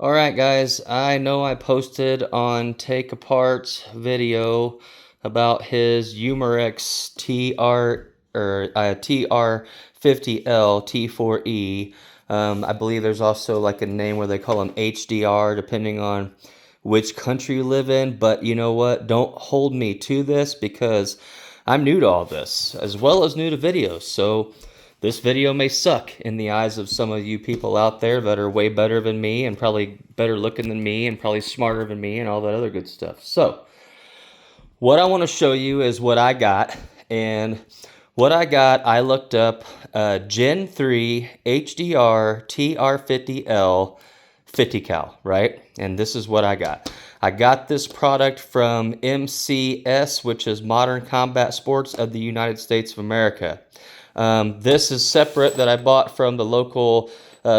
All right, guys, I know I posted on Take Apart's video about his Umarex TR50L T4E. I believe there's also like a name where they call them HDR, depending on which country you live in. But you know what? Don't hold me to this because I'm new to all this, as well as new to videos. So this video may suck in the eyes of some of you people out there that are way better than me and probably better looking than me and probably smarter than me and all that other good stuff. So, what I want to show you is what I got. And what I got, I looked up Gen 3 HDR TR50L 50 cal, right? And this is what I got. I got this product from MCS, which is Modern Combat Sports of the United States of America. This is separate that I bought from the local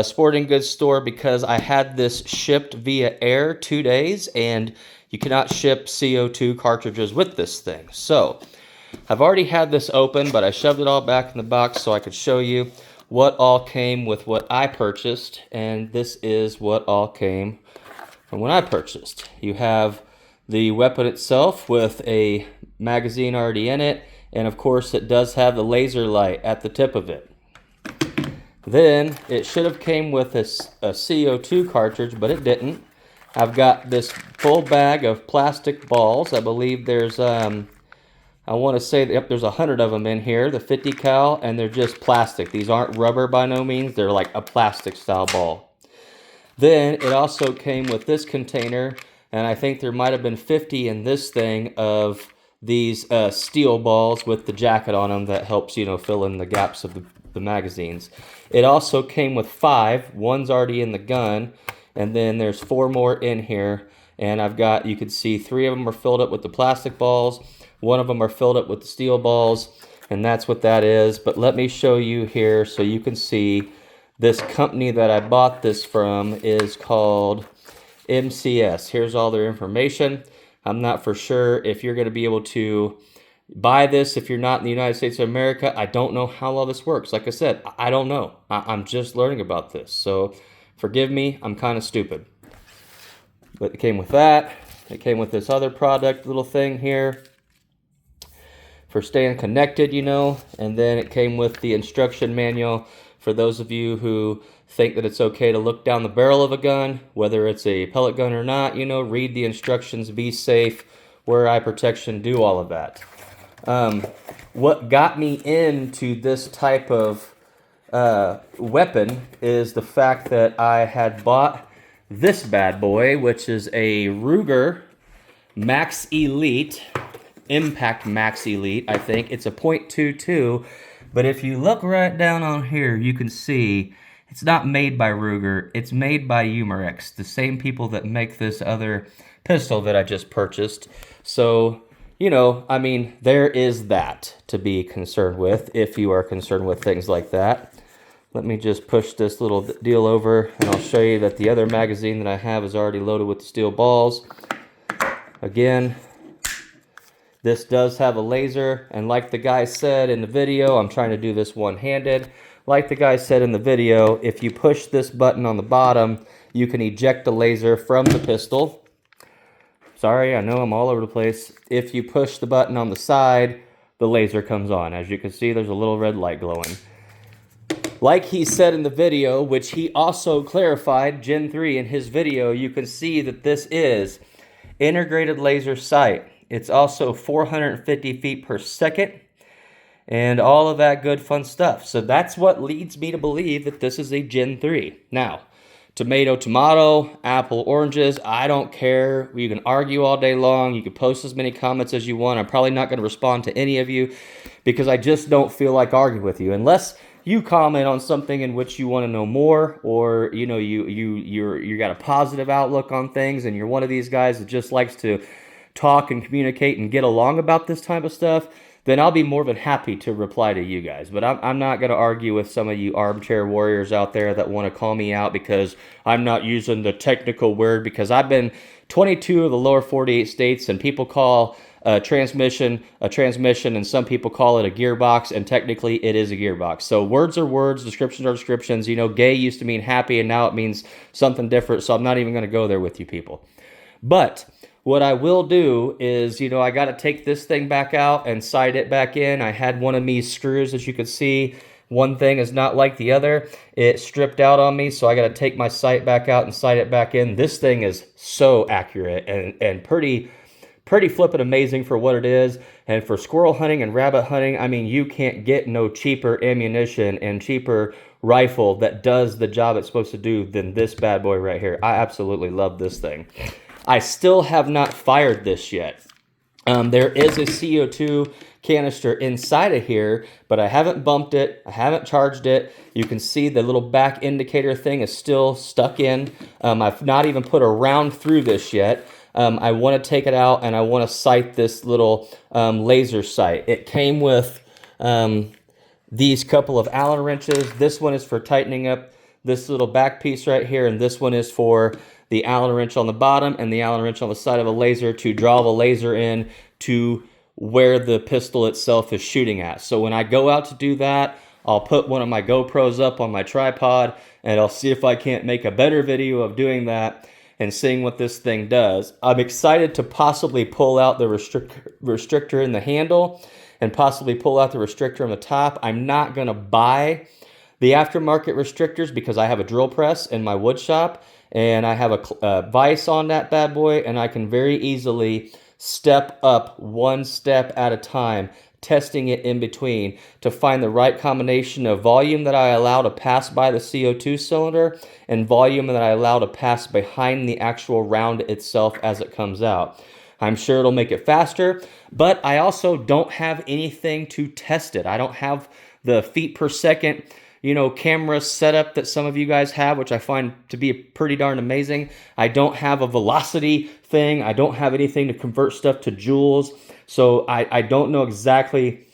sporting goods store because I had this shipped via air 2 days, and you cannot ship CO2 cartridges with this thing. So I've already had this open, but I shoved it all back in the box so I could show you what all came with what I purchased, and this is what all came from what I purchased. You have the weapon itself with a magazine already in it, and of course it does have the laser light at the tip of it. Then it should have came with a CO2 cartridge, but it didn't. I've got this full bag of plastic balls. I believe there's I want to say that, yep, there's 100 of them in here, the 50 cal, and they're just plastic. These aren't rubber by no means. They're like a plastic style ball. Then it also came with this container, and I think there might have been 50 in this thing of these steel balls with the jacket on them that helps, you know, fill in the gaps of the magazines. It also came with 5. One's already in the gun, and then there's 4 more in here. And I've got, you can see 3 of them are filled up with the plastic balls. 1 of them are filled up with the steel balls, and that's what that is. But let me show you here so you can see this company that I bought this from is called MCS. Here's all their information. I'm not for sure if you're going to be able to buy this if you're not in the United States of America. I don't know how all this works. Like I said, I don't know. I'm just learning about this. So forgive me, I'm kind of stupid. But it came with that. It came with this other product, little thing here for staying connected, you know. And then it came with the instruction manual for those of you who think that it's okay to look down the barrel of a gun, whether it's a pellet gun or not, you know, read the instructions, be safe, wear eye protection, do all of that. What got me into this type of weapon is the fact that I had bought this bad boy, which is a Ruger Max Elite, Impact Max Elite, I think. It's a .22, but if you look right down on here, you can see it's not made by Ruger, it's made by Umarex, the same people that make this other pistol that I just purchased. So, you know, I mean, there is that to be concerned with if you are concerned with things like that. Let me just push this little deal over, and I'll show you that the other magazine that I have is already loaded with the steel balls. Again, this does have a laser, and like the guy said in the video, I'm trying to do this one-handed. Like the guy said in the video, if you push this button on the bottom, you can eject the laser from the pistol. Sorry, I know I'm all over the place. If you push the button on the side, the laser comes on. As you can see, there's a little red light glowing. Like he said in the video, which he also clarified, Gen 3 in his video, you can see that this is integrated laser sight. It's also 450 feet per second and all of that good fun stuff. So that's what leads me to believe that this is a Gen 3. Now, tomato, tomato, apple, oranges, I don't care. You can argue all day long. You can post as many comments as you want. I'm probably not going to respond to any of you because I just don't feel like arguing with you. Unless you comment on something in which you want to know more, or you know you got a positive outlook on things and you're one of these guys that just likes to talk and communicate and get along about this type of stuff, then I'll be more than happy to reply to you guys. But I'm not going to argue with some of you armchair warriors out there that want to call me out because I'm not using the technical word, because I've been 22 of the lower 48 states, and people call a transmission, and some people call it a gearbox, and technically it is a gearbox. So words are words, descriptions are descriptions. You know, gay used to mean happy, and now it means something different, so I'm not even going to go there with you people. But what I will do is, you know, I got to take this thing back out and sight it back in. I had one of these screws, as you can see. One thing is not like the other. It stripped out on me, so I got to take my sight back out and sight it back in. This thing is so accurate and pretty flippin' amazing for what it is. And for squirrel hunting and rabbit hunting, I mean, you can't get no cheaper ammunition and cheaper rifle that does the job it's supposed to do than this bad boy right here. I absolutely love this thing. I still have not fired this yet. There is a CO2 canister inside of here, but I haven't bumped it. I haven't charged it. You can see the little back indicator thing is still stuck in. I've not even put a round through this yet. I want to take it out and I want to sight this little laser sight. It came with these couple of Allen wrenches. This one is for tightening up this little back piece right here, and this one is for the Allen wrench on the bottom and the Allen wrench on the side of a laser to draw the laser in to where the pistol itself is shooting at. So when I go out to do that, I'll put one of my GoPros up on my tripod and I'll see if I can't make a better video of doing that and seeing what this thing does. I'm excited to possibly pull out the restrictor in the handle and possibly pull out the restrictor on the top. I'm not gonna buy the aftermarket restrictors because I have a drill press in my wood shop and I have a vise on that bad boy, and I can very easily step up one step at a time, testing it in between to find the right combination of volume that I allow to pass by the CO2 cylinder and volume that I allow to pass behind the actual round itself as it comes out. I'm sure it'll make it faster, but I also don't have anything to test it. I don't have the feet per second, you know, camera setup that some of you guys have, which I find to be pretty darn amazing. I don't have a velocity thing. I don't have anything to convert stuff to joules. So I don't know exactly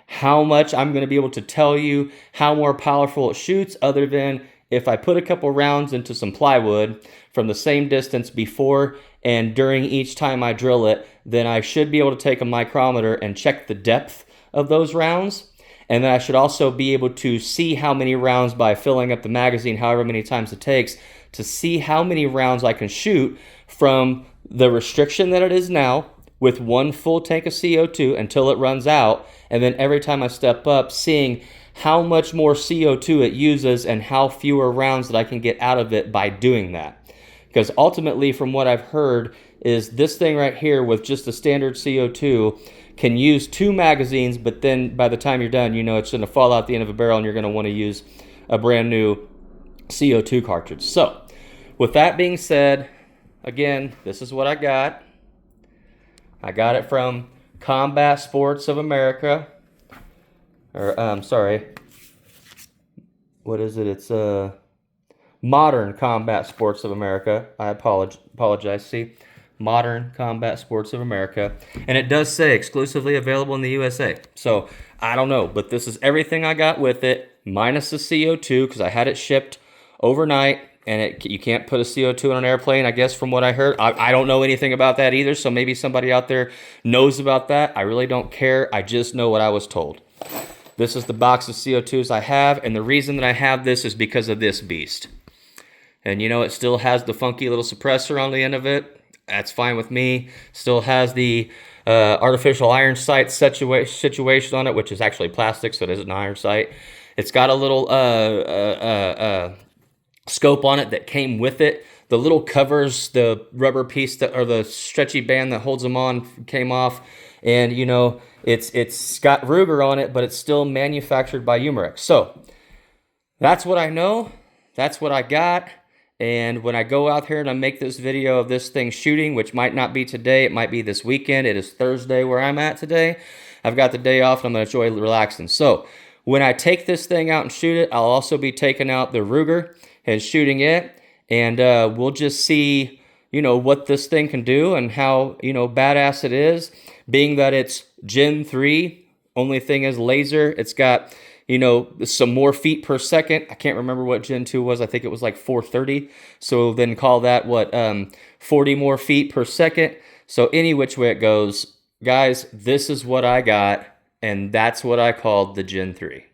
how much I'm going to be able to tell you how more powerful it shoots, other than if I put a couple rounds into some plywood from the same distance before and during each time I drill it, then I should be able to take a micrometer and check the depth of those rounds. And then I should also be able to see how many rounds by filling up the magazine, however many times it takes, to see how many rounds I can shoot from the restriction that it is now with one full tank of CO2 until it runs out. And then every time I step up, seeing how much more CO2 it uses and how fewer rounds that I can get out of it by doing that. Because ultimately, from what I've heard, is this thing right here with just the standard CO2 can use 2 magazines, but then by the time you're done, you know it's going to fall out the end of a barrel and you're going to want to use a brand new CO2 cartridge. So, with that being said, again, this is what I got. I got it from Combat Sports of America. Or, sorry. What is it? It's Modern Combat Sports of America. I apologize. See? Modern Combat Sports of America. And it does say exclusively available in the USA. So, I don't know. But this is everything I got with it, minus the CO2, because I had it shipped overnight. And you can't put a CO2 on an airplane, I guess, from what I heard. I don't know anything about that either, so maybe somebody out there knows about that. I really don't care. I just know what I was told. This is the box of CO2s I have, and the reason that I have this is because of this beast. And, you know, it still has the funky little suppressor on the end of it. That's fine with me. Still has the artificial iron sight situation on it, which is actually plastic, so it isn't an iron sight. It's got a little scope on it that came with it. The little covers, the rubber piece that, or the stretchy band that holds them on, came off. And, you know, it's got Ruger on it, but it's still manufactured by Umarex. So that's what I know. That's what I got. And when I go out here and I make this video of this thing shooting, which might not be today, it might be this weekend. It is Thursday where I'm at today. I've got the day off and I'm going to enjoy relaxing. So when I take this thing out and shoot it, I'll also be taking out the Ruger and shooting it. And we'll just see, you know, what this thing can do and how, you know, badass it is. Being that it's Gen 3, only thing is laser. It's got, you know, some more feet per second. I can't remember what Gen 2 was. I think it was like 430. So then call that, what, 40 more feet per second. So any which way it goes, Guys, this is what I got, and that's what I called the Gen 3.